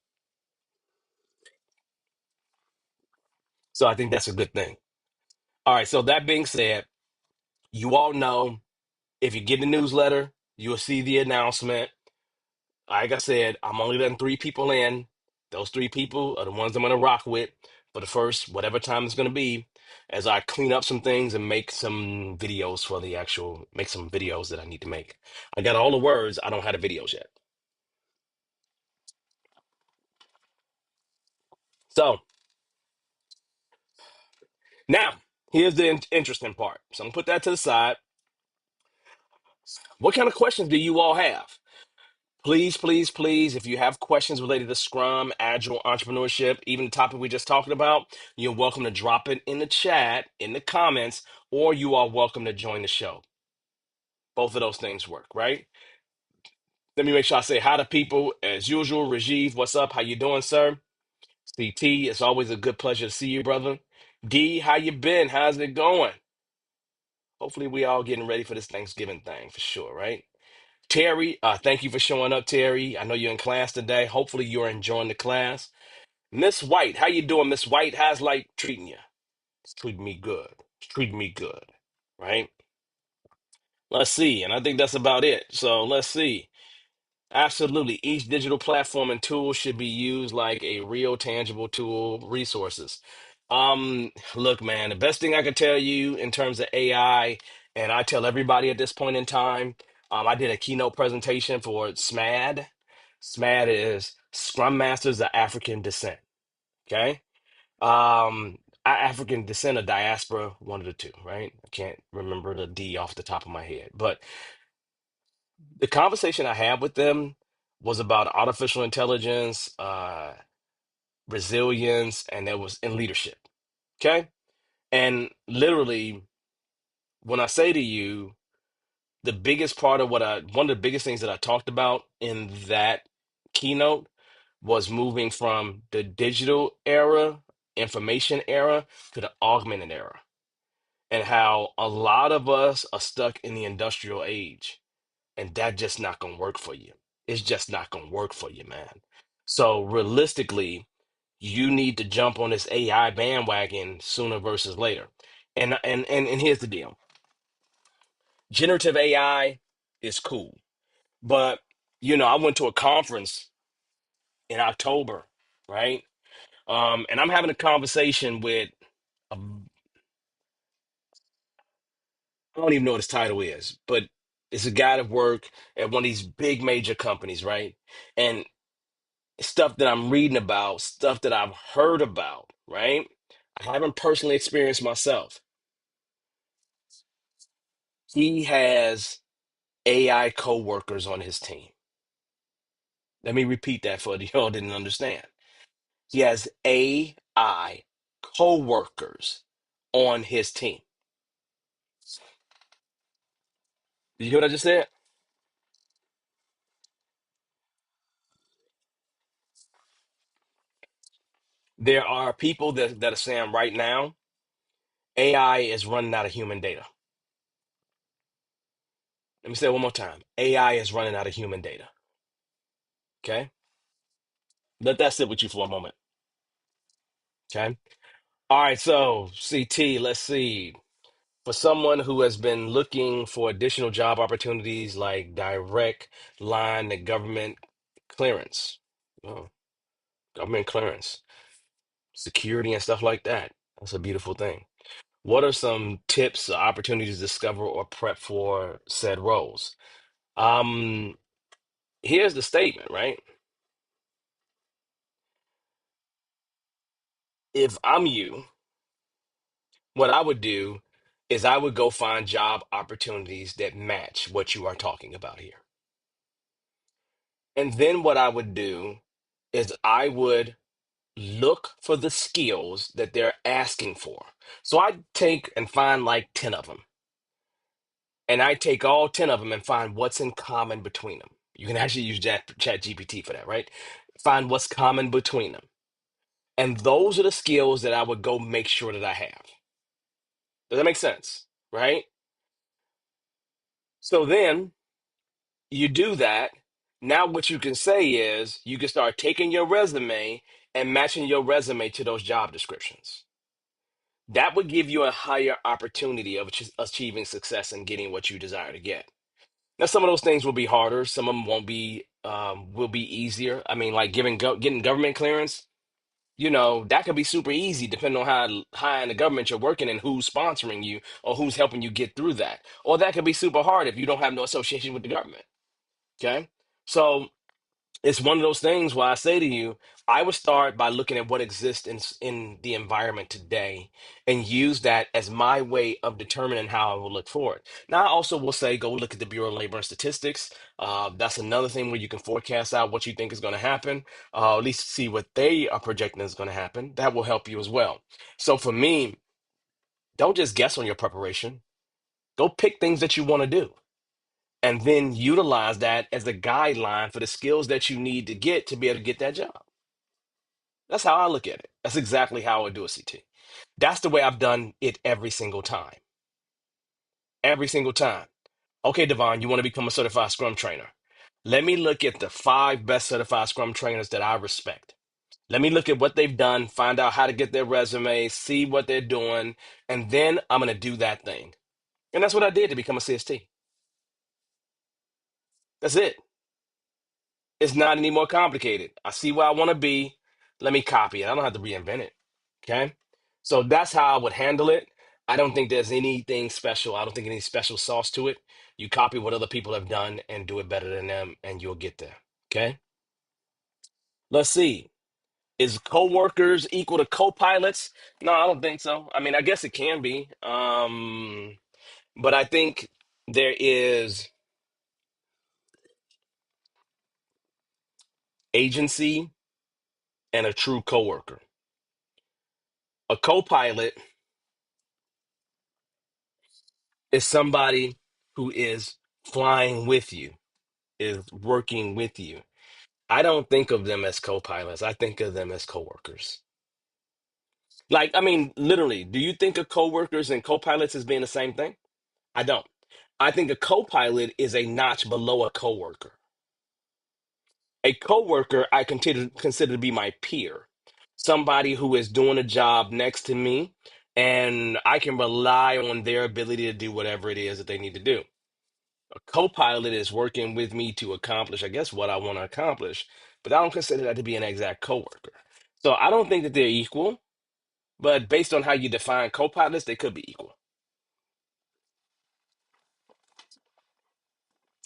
So I think that's a good thing. All right, so that being said, you all know if you get the newsletter, you'll see the announcement. Like I said, I'm only letting three people in. Those three people are the ones I'm going to rock with for the first whatever time it's going to be, as I clean up some things and make some videos that I need to make. I got all the words, I don't have the videos yet. So now, here's the interesting part. So I'm going to put that to the side. What kind of questions do you all have? Please, please, please, if you have questions related to Scrum, Agile, entrepreneurship, even the topic we just talked about, you're welcome to drop it in the chat, in the comments, or you are welcome to join the show. Both of those things work, right? Let me make sure I say hi to people. As usual, Rajiv, what's up? How you doing, sir? CT, it's always a good pleasure to see you, brother. D, how you been? How's it going? Hopefully we all getting ready for this Thanksgiving thing for sure, right? Terry, thank you for showing up, Terry. I know you're in class today. Hopefully you're enjoying the class. Miss White, how you doing, Miss White? How's life treating you? It's treating me good. It's treating me good, right? Let's see, and I think that's about it. So let's see. Absolutely, each digital platform and tool should be used like a real tangible tool. Resources. Look, man, the best thing I could tell you in terms of AI, and I tell everybody at this point in time, I did a keynote presentation for SMAD. SMAD is Scrum Masters of African Descent. Okay. African descent or diaspora, one of the two, right? I can't remember the D off the top of my head, but the conversation I had with them was about artificial intelligence, resilience, and it was in leadership. Okay, and literally, when I say to you, the biggest part of one of the biggest things that I talked about in that keynote was moving from the digital era, information era, to the augmented era, and how a lot of us are stuck in the industrial age, and that just not gonna work for you. It's just not gonna work for you, man. So realistically, you need to jump on this AI bandwagon sooner versus later. And here's the deal. Generative AI is cool. But I went to a conference in October, right? And I'm having a conversation with I don't even know what his title is, but it's a guy that work at one of these big major companies, right? And stuff that I'm reading about, stuff that I've heard about, right? I haven't personally experienced myself. He has AI coworkers on his team. Let me repeat that for the y'all didn't understand. He has AI coworkers on his team. Did you hear what I just said? There are people that are saying right now AI is running out of human data. Let me say it one more time. AI is running out of human data. Okay? Let that sit with you for a moment. Okay? All right, so CT, let's see. For someone who has been looking for additional job opportunities like direct line to government clearance, oh, government clearance, security and stuff like that. That's a beautiful thing. What are some tips or opportunities to discover or prep for said roles? Um, Here's the statement, right? If I'm you, what I would do is I would go find job opportunities that match what you are talking about here. And then what I would do is I would look for the skills that they're asking for. So I take and find like 10 of them. And I take all 10 of them and find what's in common between them. You can actually use Chat GPT for that, right? Find what's common between them. And those are the skills that I would go make sure that I have. Does that make sense? Right? So then you do that. Now, what you can say is you can start taking your resume and matching your resume to those job descriptions. That would give you a higher opportunity of achieving success and getting what you desire to get. Now, some of those things will be harder. Some of them won't be, will be easier. I mean, like getting government clearance, that could be super easy depending on how high in the government you're working and who's sponsoring you or who's helping you get through that. Or that could be super hard if you don't have no association with the government. Okay. So it's one of those things where I say to you, I would start by looking at what exists in the environment today and use that as my way of determining how I will look forward. Now, I also will say go look at the Bureau of Labor and Statistics. That's another thing where you can forecast out what you think is going to happen, at least see what they are projecting is going to happen. That will help you as well. So for me, don't just guess on your preparation. Go pick things that you want to do and then utilize that as a guideline for the skills that you need to get to be able to get that job. That's how I look at it. That's exactly how I would do a CT. That's the way I've done it every single time. Every single time. Okay, Devon, you want to become a certified Scrum trainer. Let me look at the 5 best certified Scrum trainers that I respect. Let me look at what they've done, find out how to get their resume, see what they're doing, and then I'm going to do that thing. And that's what I did to become a CST. That's it. It's not any more complicated. I see where I want to be. Let me copy it. I don't have to reinvent it. Okay. So that's how I would handle it. I don't think there's anything special. I don't think any special sauce to it. You copy what other people have done and do it better than them, and you'll get there. Okay. Let's see. Is coworkers equal to co-pilots? No, I don't think so. I mean, I guess it can be. But I think there is agency and a true coworker. A co-pilot is somebody who is flying with you, is working with you. I don't think of them as co-pilots. I think of them as coworkers. Like, I mean, literally, do you think of coworkers and co-pilots as being the same thing? I don't. I think a co-pilot is a notch below a coworker. A coworker I consider to be my peer, somebody who is doing a job next to me, and I can rely on their ability to do whatever it is that they need to do. A co-pilot is working with me to accomplish, I guess, what I want to accomplish, but I don't consider that to be an exact coworker. So I don't think that they're equal, but based on how you define co-pilots, they could be equal.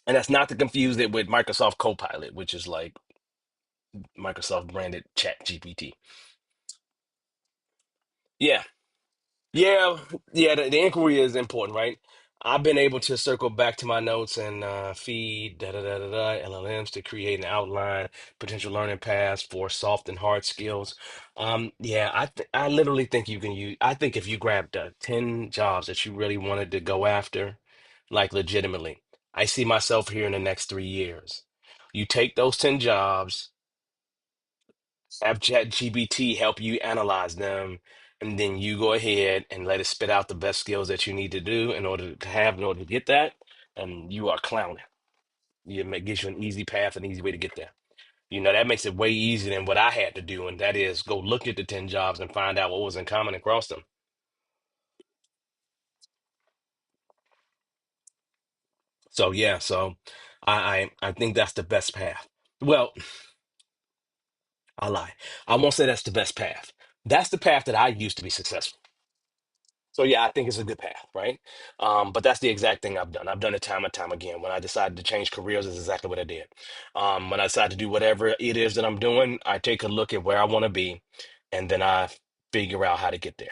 And that's not to confuse it with Microsoft Copilot, which is like Microsoft branded Chat GPT. Yeah. Yeah, yeah, the inquiry is important, right? I've been able to circle back to my notes and feed LLMs to create an outline, potential learning paths for soft and hard skills. Yeah, I literally think you can use. I think if you grabbed 10 jobs that you really wanted to go after, like legitimately, I see myself here in the next 3 years. You take those 10 jobs, have ChatGPT help you analyze them, and then you go ahead and let it spit out the best skills that you need to do in order to get that, and you are clowning. Gives you an easy path, an easy way to get there. That makes it way easier than what I had to do, and that is go look at the 10 jobs and find out what was in common across them. So yeah, so I think that's the best path. Well, I lie. I won't say that's the best path. That's the path that I used to be successful. So yeah, I think it's a good path, right? But that's the exact thing I've done. I've done it time and time again. When I decided to change careers, is exactly what I did. When I decide to do whatever it is that I'm doing, I take a look at where I want to be, and then I figure out how to get there,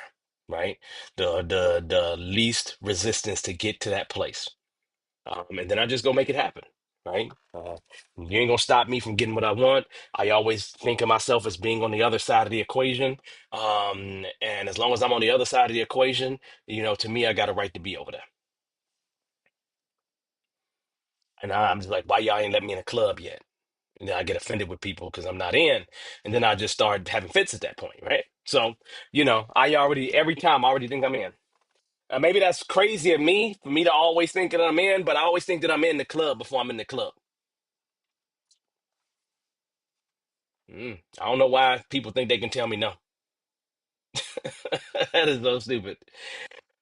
right? The least resistance to get to that place. And then I just go make it happen, right? You ain't gonna stop me from getting what I want. I always think of myself as being on the other side of the equation. And as long as I'm on the other side of the equation, to me, I got a right to be over there. And I'm just like, why y'all ain't let me in a club yet? And then I get offended with people because I'm not in. And then I just start having fits at that point, right? So, every time I already think I'm in. Maybe that's crazy of me for me to always think that I'm in, but I always think that I'm in the club before I'm in the club. I don't know why people think they can tell me no. That is so stupid.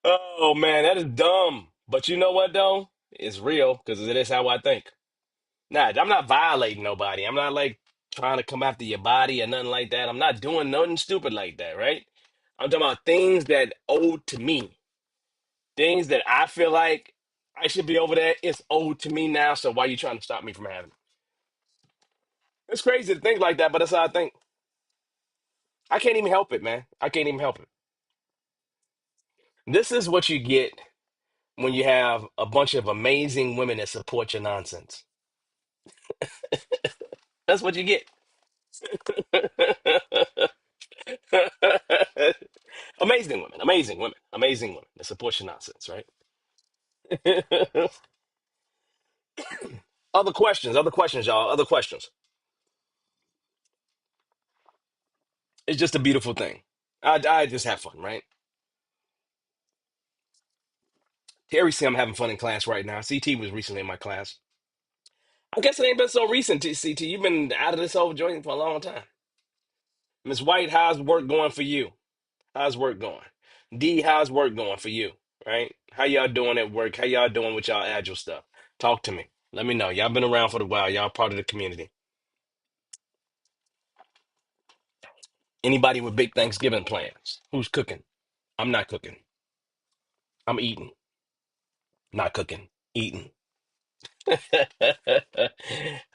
Oh man, that is dumb. But you know what though? It's real because it is how I think. Nah, I'm not violating nobody. I'm not like trying to come after your body or nothing like that. I'm not doing nothing stupid like that, right? I'm talking about things that owed to me. Things that I feel like I should be over there. It's owed to me now. So why are you trying to stop me from having it? It's crazy to think like that, but that's how I think. I can't even help it, man. I can't even help it. This is what you get when you have a bunch of amazing women that support your nonsense. That's what you get. Amazing women that support your nonsense, right? Other questions, y'all. Other questions. It's just a beautiful thing. I just have fun, right? Terry said I'm having fun in class right now. CT was recently in my class. I guess it ain't been so recent, CT. You've been out of this whole joint for a long time. Miss White, how's work going for you? How's work going? D, how's work going for you? Right? How y'all doing at work? How y'all doing with y'all agile stuff? Talk to me. Let me know. Y'all been around for a while. Y'all part of the community. Anybody with big Thanksgiving plans? Who's cooking? I'm not cooking. I'm eating. Not cooking. Eating.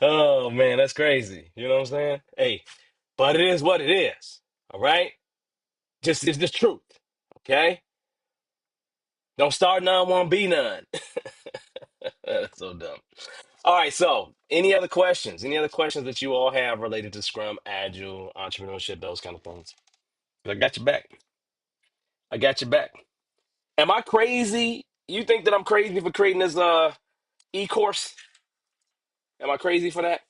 Oh man, that's crazy. You know what I'm saying? Hey, but it is what it is. All right? Just it's the truth. Okay? Don't start none, won't be none. That's so dumb. All right, so any other questions? Any other questions that you all have related to Scrum, Agile, entrepreneurship, those kind of things? I got your back. I got your back. Am I crazy? You think that I'm crazy for creating this e-course? Am I crazy for that?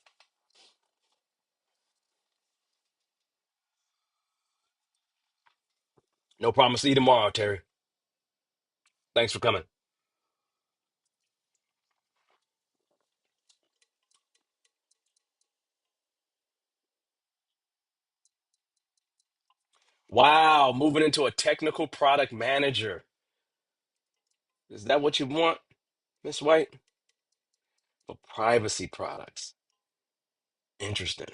No problem. See you tomorrow, Terry. Thanks for coming. Wow, moving into a technical product manager. Is that what you want, Miss White? For privacy products. Interesting.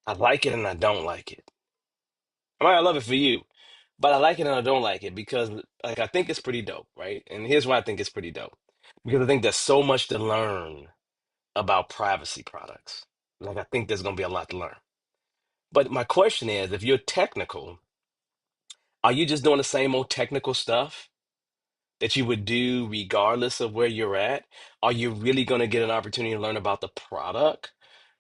I like it and I don't like it. I mean, I love it for you, but I like it and I don't like it because, like, I think it's pretty dope, right? And here's why I think it's pretty dope. Because I think there's so much to learn about privacy products. Like, I think there's going to be a lot to learn. But my question is, if you're technical, are you just doing the same old technical stuff that you would do regardless of where you're at? Are you really going to get an opportunity to learn about the product,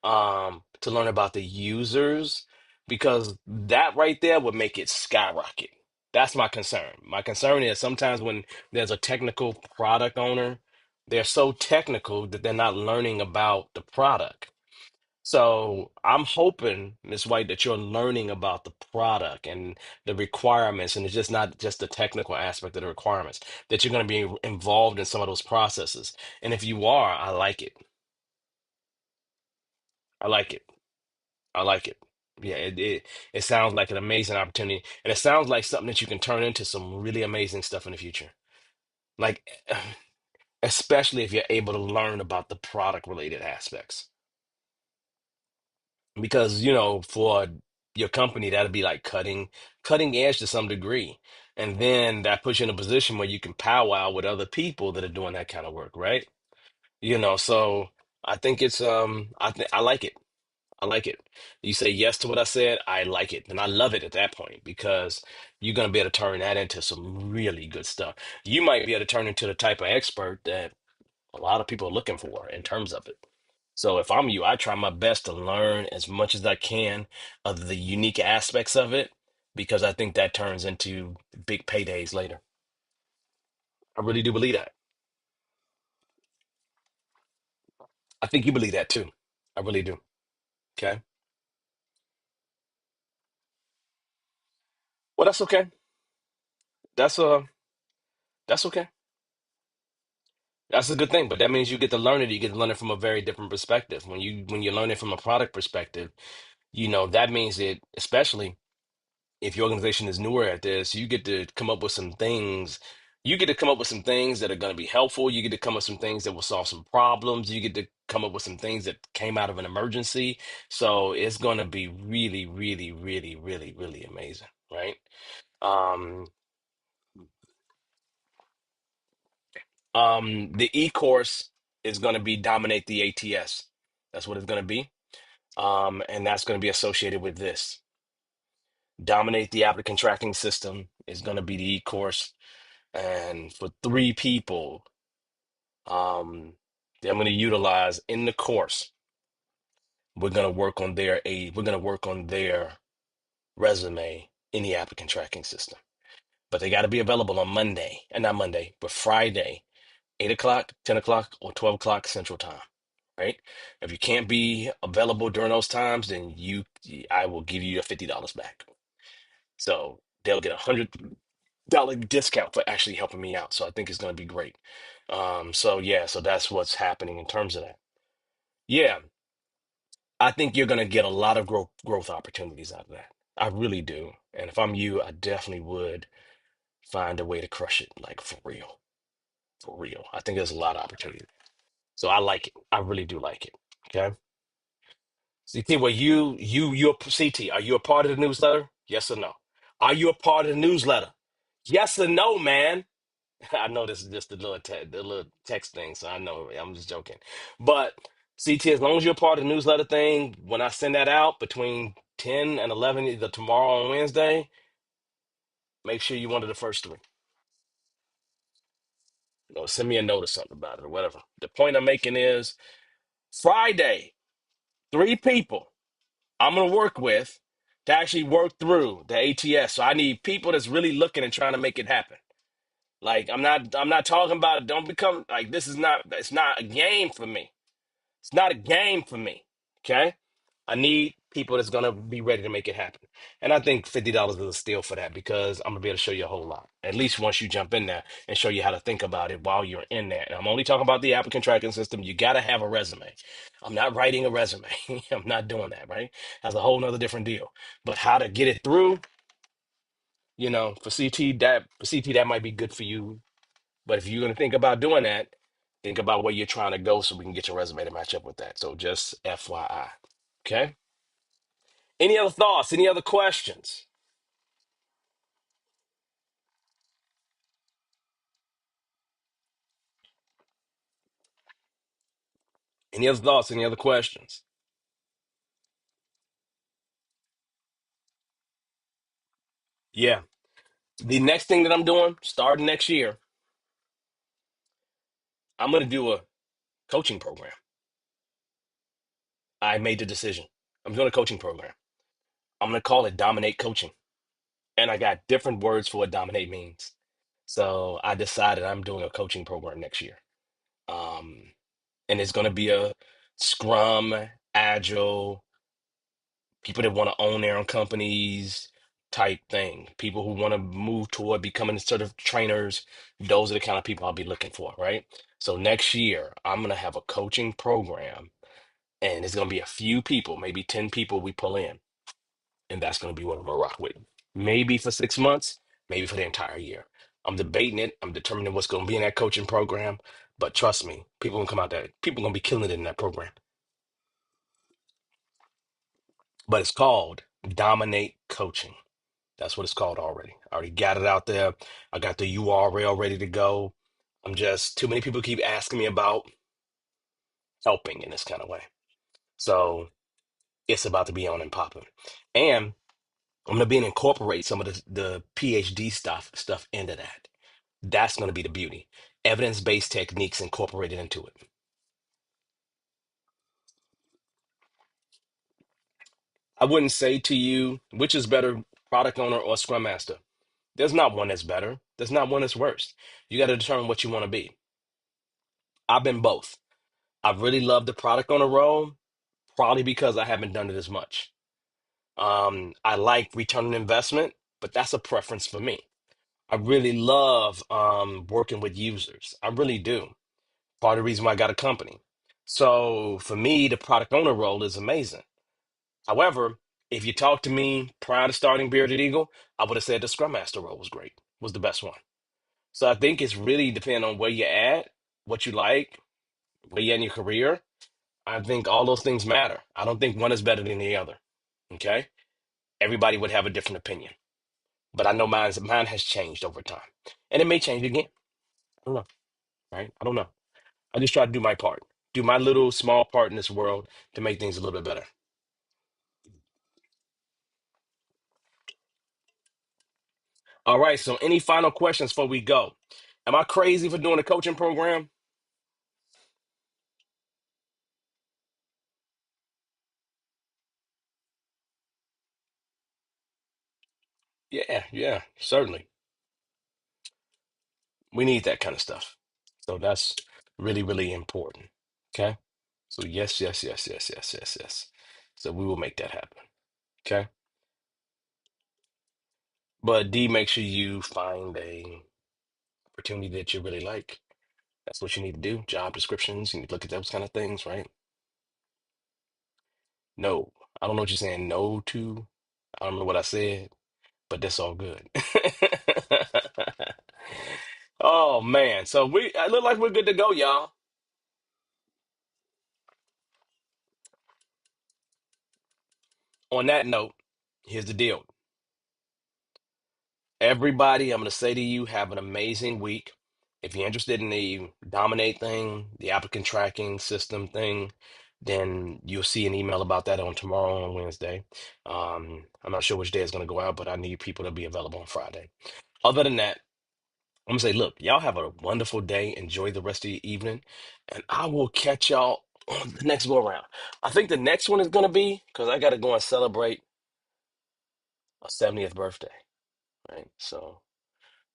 to learn about the users? Because that right there would make it skyrocket. That's my concern. My concern is sometimes when there's a technical product owner, they're so technical that they're not learning about the product. So I'm hoping, Ms. White, that you're learning about the product and the requirements, and it's just not just the technical aspect of the requirements, that you're going to be involved in some of those processes. And if you are, I like it. I like it. I like it. Yeah, it sounds like an amazing opportunity, and it sounds like something that you can turn into some really amazing stuff in the future. Like, especially if you're able to learn about the product related aspects. Because for your company that'll be like cutting edge to some degree, and then that puts you in a position where you can powwow with other people that are doing that kind of work, right? So I think it's I like it. I like it. You say yes to what I said, I like it, and I love it at that point because you're gonna be able to turn that into some really good stuff. You might be able to turn into the type of expert that a lot of people are looking for in terms of it. So if I'm you, I try my best to learn as much as I can of the unique aspects of it because I think that turns into big paydays later. I really do believe that. I think you believe that too. I really do. Okay. Well, that's okay. That's that's okay. That's a good thing, but that means you get to learn it. You get to learn it from a very different perspective. When you learn it from a product perspective, that means that especially if your organization is newer at this, you get to come up with some things. You get to come up with some things that are going to be helpful. You get to come up with some things that will solve some problems. You get to come up with some things that came out of an emergency. So it's going to be really, really, really, really, really amazing, right? Um, the e-course is going to be dominate the ATS. That's what it's going to be. And that's going to be associated with this. Dominate the applicant tracking system is going to be the e-course. And for three people, that I'm going to utilize in the course, we're going to work on their resume in the applicant tracking system. But they got to be available on Monday, and not Monday, but Friday, 8 o'clock, 10 o'clock, or 12 o'clock Central Time. Right? If you can't be available during those times, then I will give you your $50 back. So they'll get $100 discount for actually helping me out. So I think it's going to be great. So yeah, so that's what's happening in terms of that. Yeah, I think you're going to get a lot of growth opportunities out of that. I really do. And if I'm you, I definitely would find a way to crush it, like for real, for real. I think there's a lot of opportunity. So I like it. I really do like it. Okay. CT, well, you're CT. Are you a part of the newsletter? Yes or no? Are you a part of the newsletter? Yes or no, man? I know this is just the little text thing, so I know I'm just joking. But CT, as long as you're part of the newsletter thing, when I send that out between 10 and 11, either tomorrow and Wednesday, make sure you're one of the first three. Send me a note or something about it or whatever. The point I'm making is Friday, three people I'm gonna work with to actually work through the ATS. So I need people that's really looking and trying to make it happen. Like I'm not talking about don't become like this is not it's not a game for me. It's not a game for me. Okay? I need people that's gonna be ready to make it happen. And I think $50 is a steal for that because I'm gonna be able to show you a whole lot. At least once you jump in there and show you how to think about it while you're in there. And I'm only talking about the applicant tracking system. You gotta have a resume. I'm not writing a resume. I'm not doing that, right? That's a whole nother different deal. But how to get it through, for CT that might be good for you. But if you're gonna think about doing that, think about where you're trying to go so we can get your resume to match up with that. So just FYI. Okay. Any other thoughts? Any other questions? Any other thoughts? Any other questions? Yeah. The next thing that I'm doing, starting next year, I'm going to do a coaching program. I made the decision. I'm doing a coaching program. I'm going to call it Dominate Coaching. And I got different words for what dominate means. So I decided I'm doing a coaching program next year. Um, and it's going to be a Scrum, Agile, people that want to own their own companies type thing. People who want to move toward becoming sort of trainers. Those are the kind of people I'll be looking for, right? So next year, I'm going to have a coaching program and it's going to be a few people, maybe 10 people we pull in. And that's going to be what I'm going to rock with. Maybe for 6 months, maybe for the entire year. I'm debating it. I'm determining what's going to be in that coaching program. But trust me, people going to come out there. People going to be killing it in that program. But it's called Dominate Coaching. That's what it's called already. I already got it out there. I got the URL ready to go. Too many people keep asking me about helping in this kind of way. So it's about to be on and popping. And I'm gonna be able to incorporate some of the PhD stuff into that. That's gonna be the beauty. Evidence-based techniques incorporated into it. I wouldn't say to you which is better, product owner or scrum master. There's not one that's better. There's not one that's worse. You got to determine what you want to be. I've been both. I really love the product owner role, probably because I haven't done it as much. I like return on investment, but that's a preference for me. I really love working with users. I really do. Part of the reason why I got a company. So for me, the product owner role is amazing. However, if you talk to me prior to starting Bearded Eagle, I would have said the Scrum Master role was great, was the best one. So I think it's really depending on where you're at, what you like, where you're in your career. I think all those things matter. I don't think one is better than the other. Okay? Everybody would have a different opinion. But I know mine has changed over time. And it may change again. I don't know. Right? I don't know. I just try to do my part. Do my little small part in this world to make things a little bit better. All right. So any final questions before we go? Am I crazy for doing a coaching program? Yeah, yeah, certainly. We need that kind of stuff. So that's really, really important. Okay. So yes, yes, yes, yes, yes, yes, yes. So we will make that happen. Okay. But D, make sure you find a opportunity that you really like. That's what you need to do. Job descriptions, you need to look at those kind of things, right? No, I don't know what you're saying no to. I don't know what I said, but that's all good. Oh man. So I look like we're good to go, y'all. On that note, here's the deal. Everybody, I'm going to say to you, have an amazing week. If you're interested in the Dominate thing, the applicant tracking system thing, then you'll see an email about that on tomorrow on Wednesday. I'm not sure which day it's going to go out, but I need people to be available on Friday. Other than that, I'm going to say, look, y'all have a wonderful day. Enjoy the rest of your evening, and I will catch y'all on the next go around. I think the next one is going to be because I got to go and celebrate a 70th birthday, right? So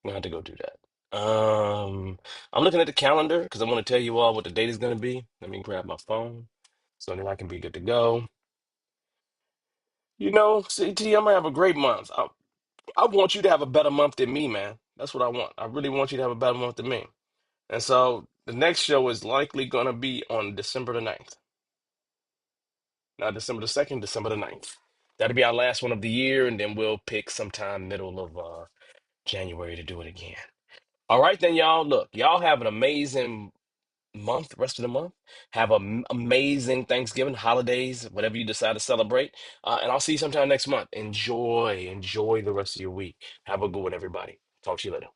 I'm gonna have to go do that. I'm looking at the calendar because I want to tell you all what the date is going to be. Let me grab my phone so then I can be good to go. CT, I'm gonna have a great month. I want you to have a better month than me, man. That's what I want. I really want you to have a better month than me. And so the next show is likely gonna be on December the 9th. Not December the 2nd, December the 9th. That'll be our last one of the year, and then we'll pick sometime middle of January to do it again. All right, then, y'all. Look, y'all have an amazing month, rest of the month. Have an amazing Thanksgiving, holidays, whatever you decide to celebrate. And I'll see you sometime next month. Enjoy the rest of your week. Have a good one, everybody. Talk to you later.